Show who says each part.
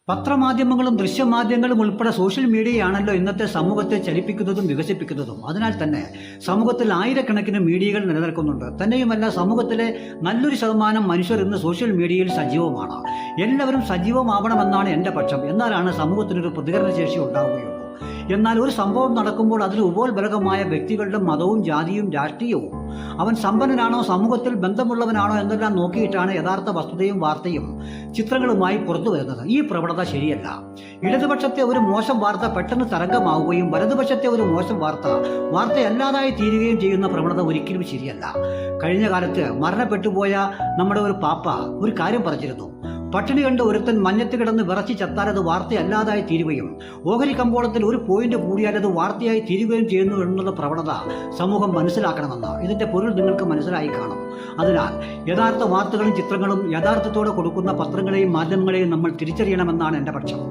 Speaker 1: പത്രമാധ്യമങ്ങളും ദൃശ്യമാധ്യമങ്ങളും ഉൾപ്പെടെ സോഷ്യൽ മീഡിയയാണല്ലോ ഇന്നത്തെ സമൂഹത്തെ ചലിപ്പിക്കുന്നതും വികസിപ്പിക്കുന്നതും. അതിനാൽ തന്നെ സമൂഹത്തിൽ ആയിരക്കണക്കിന് മീഡിയകൾ നിലനിൽക്കുന്നുണ്ട്. തന്നെയുമല്ല, സമൂഹത്തിലെ നല്ലൊരു ശതമാനം മനുഷ്യർ ഇന്ന് സോഷ്യൽ മീഡിയയിൽ സജീവമാണ്. എല്ലാവരും സജീവമാവണമെന്നാണ് എൻ്റെ പക്ഷം. എന്നാലാണ് സമൂഹത്തിനൊരു പ്രതികരണശേഷി ഉണ്ടാവുകയുള്ളൂ. എന്നാൽ ഒരു സംഭവം നടക്കുമ്പോൾ അതിന് ഉപോത്ബലകമായ വ്യക്തികളുടെ മതവും ജാതിയും രാഷ്ട്രീയവും, അവൻ സമ്പന്നനാണോ സമൂഹത്തിൽ ബന്ധമുള്ളവനാണോ എന്നെല്ലാം നോക്കിയിട്ടാണ് യഥാർത്ഥ വസ്തുതയും വാർത്തയും ചിത്രങ്ങളുമായി പുറത്തു വരുന്നത്. ഈ പ്രവണത ശരിയല്ല. ഇടതുപക്ഷത്തെ ഒരു മോശം വാർത്ത പെട്ടെന്ന് തരംഗമാവുകയും വലതുപക്ഷത്തെ ഒരു മോശം വാർത്തയല്ലാതായി തീരുകയും ചെയ്യുന്ന പ്രവണത ഒരിക്കലും ശരിയല്ല. കഴിഞ്ഞ കാലത്ത് മരണപ്പെട്ടുപോയ നമ്മുടെ ഒരു പാപ്പ ഒരു കാര്യം പറഞ്ഞിരുന്നു. പട്ടിണി കണ്ട് ഒരുത്തൻ മഞ്ഞത്ത് കിടന്ന് വിറച്ച് ചത്താൽ അത് വാർത്തയല്ലാതായി തീരുകയും ഓഹരി കമ്പോളത്തിൽ ഒരു പോയിന്റ് കൂടിയാൽ അത് വാർത്തയായി തീരുകയും ചെയ്യുന്നു എന്നുള്ള പ്രവണത സമൂഹം മനസ്സിലാക്കണമെന്ന്. ഇതിന്റെ പൊരുൾ നിങ്ങൾക്ക് മനസ്സിലായി കാണും. അതിനാൽ യഥാർത്ഥ വാർത്തകളും ചിത്രങ്ങളും യഥാർത്ഥത്തോടെ കൊടുക്കുന്ന പത്രങ്ങളെയും മാധ്യമങ്ങളെയും നമ്മൾ തിരിച്ചറിയണമെന്നാണ് എൻ്റെ പക്ഷം.